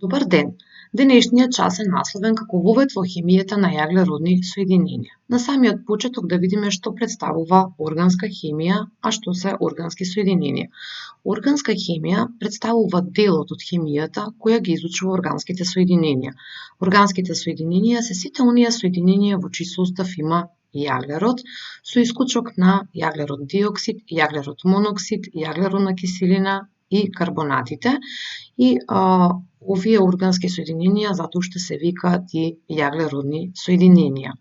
Добар ден! Денешниот час е насловен како вовед во хемијата на јаглеродни соединенија. На самиот почеток да видиме што представува органска хемија, а што се органски соединенија. Органска хемија представува делот од хемијата која ги изучува органските соединенија. Органските соединенија се сите оние соединенија во чиј состав има јаглерод, со исклучок на јаглерод диоксид, јаглерод моноксид, јаглеродна киселина и карбонатите. И овие органски соединенија затоа уште се викаат и јаглеродни соединенија.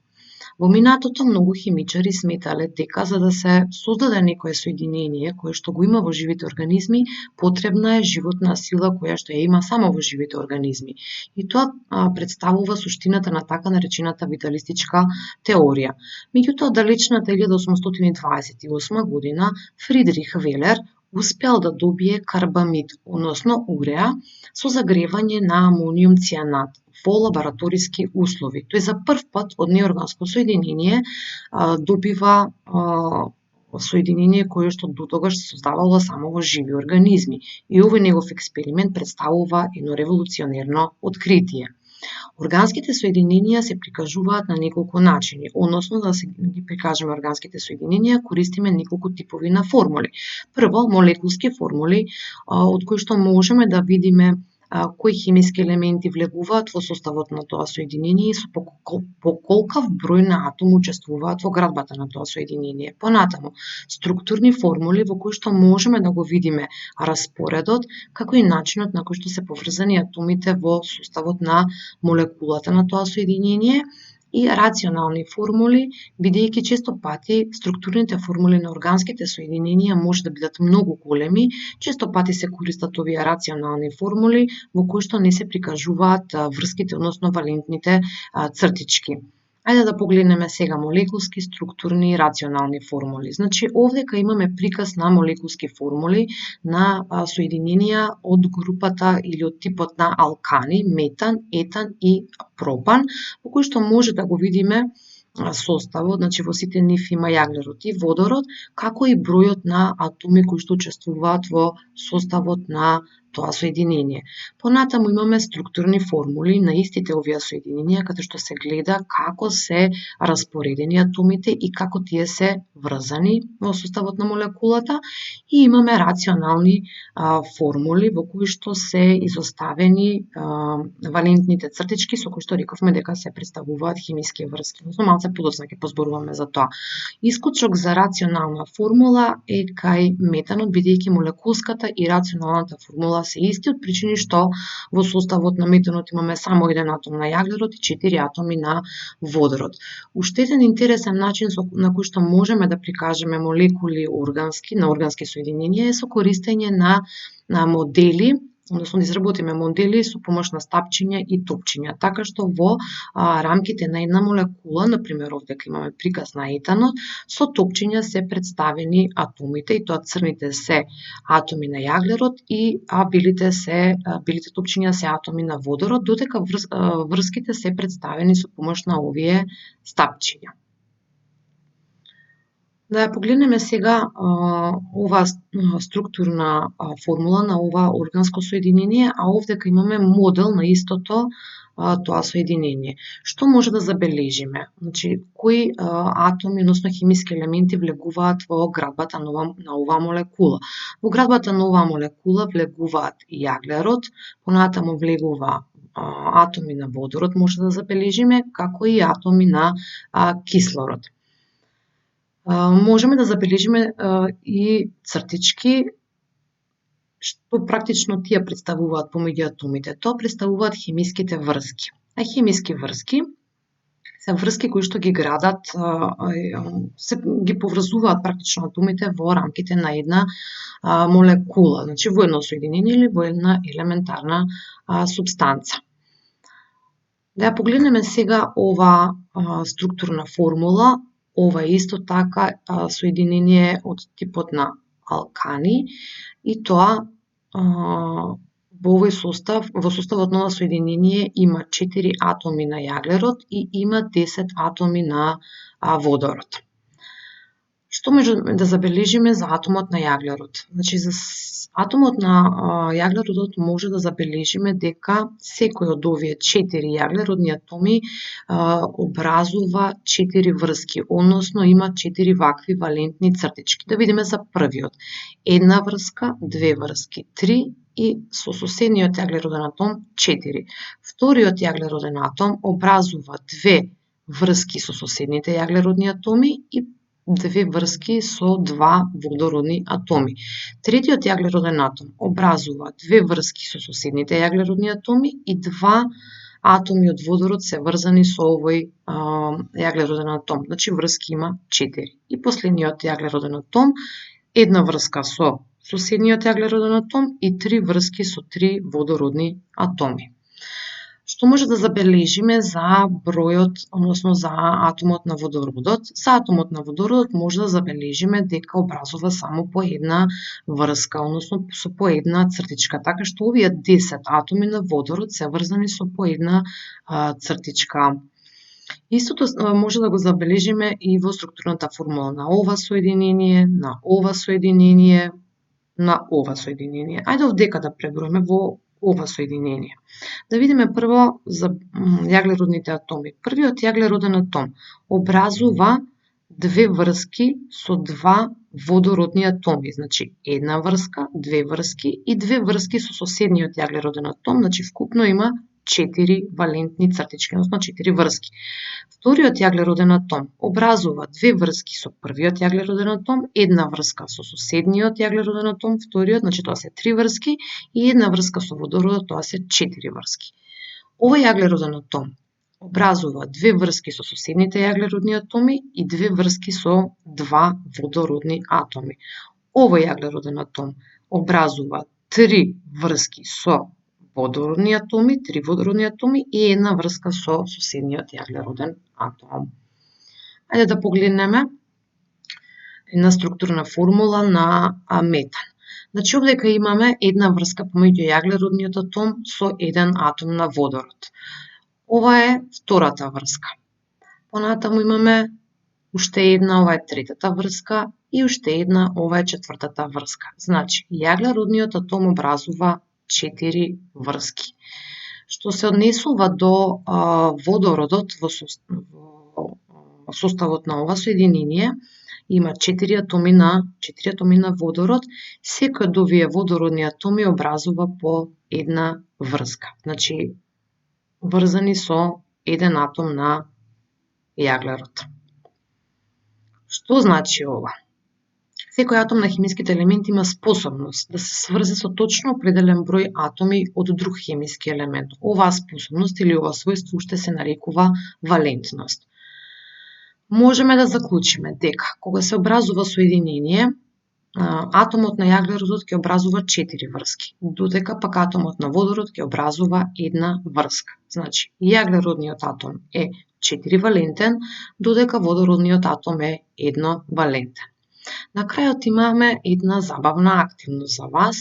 Во минатото многу химичари сметале дека за да се создаде некое соединение кое што го има во живите организми, потребна е животна сила која што ја има само во живите организми. И тоа представува суштината на така наречената виталистичка теорија. Меѓутоа, далечната 1828 година Фридрих Велер успеал да добие карбамид, односно уреа, со загревање на амониум цијанат во лабораториски услови. Тој за прв пат од неорганско соединение добива соединение кое што дотогаш се создавало само во живи организми. И овој негов експеримент представува едно револуционерно откритие. Органските соединенија се прикажуваат на неколку начини, односно да се ги прикажеме органските соединенија, користиме неколку типови на формули. Прво, молекулски формули, од кои што можеме да видиме кои хемиски елементи влегуваат во составот на тоа соединение и со по колкав број на атом учествуваат во градбата на тоа соединение. Понатаму, структурни формули во кои што можеме да го видиме распоредот, како и начинот на кој што се поврзани атомите во составот на молекулата на тоа соединение, и рационални формули, бидејќи често пати структурните формули на органските соединенија може да бидат многу големи, често пати се користат овие рационални формули во кои што не се прикажуваат врските, односно валентните цртички. Ајде да погледнеме сега молекулски, структурни и рационални формули. Значи, овдека имаме приказ на молекулски формули на соединенија од групата или од типот на алкани, метан, етан и пропан, во кои што може да го видиме составот, значи во сите нив има јаглерод и водород, како и бројот на атоми кои што учествуваат во составот на тоа соединение. Понатаму имаме структурни формули на истите овие соединенија, каде што се гледа како се распоредени атомите и како тие се врзани во составот на молекулата, и имаме рационални формули во кои што се изоставени валентните цртички со кои што рековме дека се представуваат хемиски врски. Но малце подоцна ќе позборуваме за тоа. Исклучок за рационална формула е кај метанот, бидејќи молекулската и рационалната формула се исти, од причини што во составот на метанот имаме само еден атом на јаглерод и 4 атоми на водород. Уште еден интересен начин на кој што можеме да прикажеме молекули на органски соединенија е со користење на модели, односно да изработиме модели со помош на стапчиња и топчиња, така што во рамките на една молекула, например овдека имаме приказ на етанот, со топчиња се представени атомите, и тоа црните се атоми на јаглерод и белите топчиња се атоми на водород, додека врските се представени со помош на овие стапчиња. Да ја погледнеме сега оваа структурна формула на ова органско соединение, а овдека имаме модел на истото тоа соединение. Што може да забележиме? Значи, кои атоми, односно хемиски елементи влегуваат во градбата на оваа молекула? Во градбата на оваа молекула влегуваат јаглерод, понатаму влегува атоми на водород, може да забележиме, како и атоми на кислород. Можеме да забележиме и цртички, што практично тие представуваат помеѓу атомите. Тоа представуваат хемиските врски. А хемиски врски се врски кои што ги градат, ги поврзуваат практично атомите во рамките на една молекула, значи во едно соединение или во една елементарна супстанца. Да ја погледнеме сега ова структурна формула. Ова е исто така соединение од типот на алкани, и тоа во составот на ова соединение има 4 атоми на јаглерод и има 10 атоми на водород. Што може да забележиме за атомот на јаглерод? Значи, за атомот на јаглеродот може да забележиме дека секој од овие 4 јаглеродни атоми образува 4 врски, односно има 4 вакви валентни цртички. Да видиме за првиот. Една врска, две врски, 3 и со соседниот јаглероден атом 4. Вториот јаглероден атом образува две врски со соседните јаглеродни атоми и две врски со два водородни атоми. Третиот јаглероден атом образува две врски со соседните јаглеродни атоми и два атоми од водород се врзани со овој јаглероден атом. Значи врски има 4. И последниот јаглероден атом, една врска со соседниот јаглероден атом и три врски со три водородни атоми. Што може да забележиме за бројот, односно за атомот на водородот? За атомот на водородот може да забележиме дека образува само по една врска, односно со по една цртичка, така што овие 10 атоми на водород се врзани со по една цртичка. Истото може да го забележиме и во структурната формула на ова соединение, на ова соединение, на ова соединение. Ајде овдека да преброиме во ова соединение. Да видиме прво за јаглеродните атоми. Првиот јаглероден атом образува две врски со два водородни атоми. Значи, една врска, две врски и две врски со соседниот јаглероден атом. Значи, вкупно има 4 валентни цртички, односно 4 врски. Вториот јаглероден атом образува две врски со првиот јаглероден атом, една врска со соседниот јаглероден атом, вториот, значи тоа се 3 врски, и една врска со водородот, тоа се 4 врски. Овој јаглероден атом образува две врски со соседните јаглеродни атоми и две врски со два водородни атоми. Овој јаглероден атом образува 3 врски со водородни атоми, 3 водородни атоми и една врска со соседниот јаглероден атом. Ајде да погледнеме една структурна формула на метан. Значи, овдека имаме една врска помеѓу јаглеродниот атом со еден атом на водород. Ова е втората врска. Понатаму имаме уште една, ова е третата врска, и уште една, ова е четвртата врска. Значи, јаглеродниот атом образува 4 врски. Што се однесува до водородот во составот на ова соединение, има 4 атоми на водород. Секој од овие водородни атоми образува по една врска. Значи, врзани со еден атом на јаглерод. Што значи ова? Секој атом на хемиските елементи има способност да се сврзе со точно определен број атоми од друг хемиски елемент. Оваа способност или ова својство уште се нарекува валентност. Можеме да заклучиме дека кога се образува соединение, атомот на јаглеродот ќе образува 4 врски, додека пак атомот на водород ќе образува една врска. Значи, јаглеродниот атом е 4 валентен, додека водородниот атом е 1 валентен. На крајот имаме една забавна активност за вас.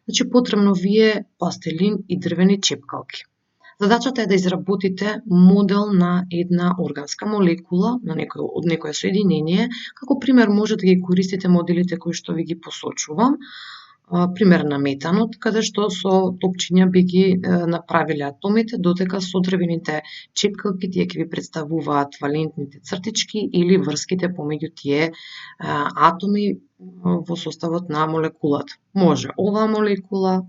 Значи, потребно ви е пластелин и дрвени чепкалки. Задачата е да изработите модел на една органска молекула, од некое соединение. Како пример може да ги користите моделите кои што ви ги посочувам. Пример на метанот, каде што со топчиња би ги направиле атомите, додека со дрвените чепкалки тие ќе ви представуваат валентните цртички или врските помеѓу тие атоми во составот на молекулата. Може оваа молекула,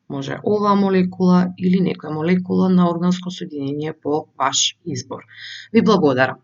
може оваа молекула или некоја молекула на органско соединение по ваш избор. Ви благодарам.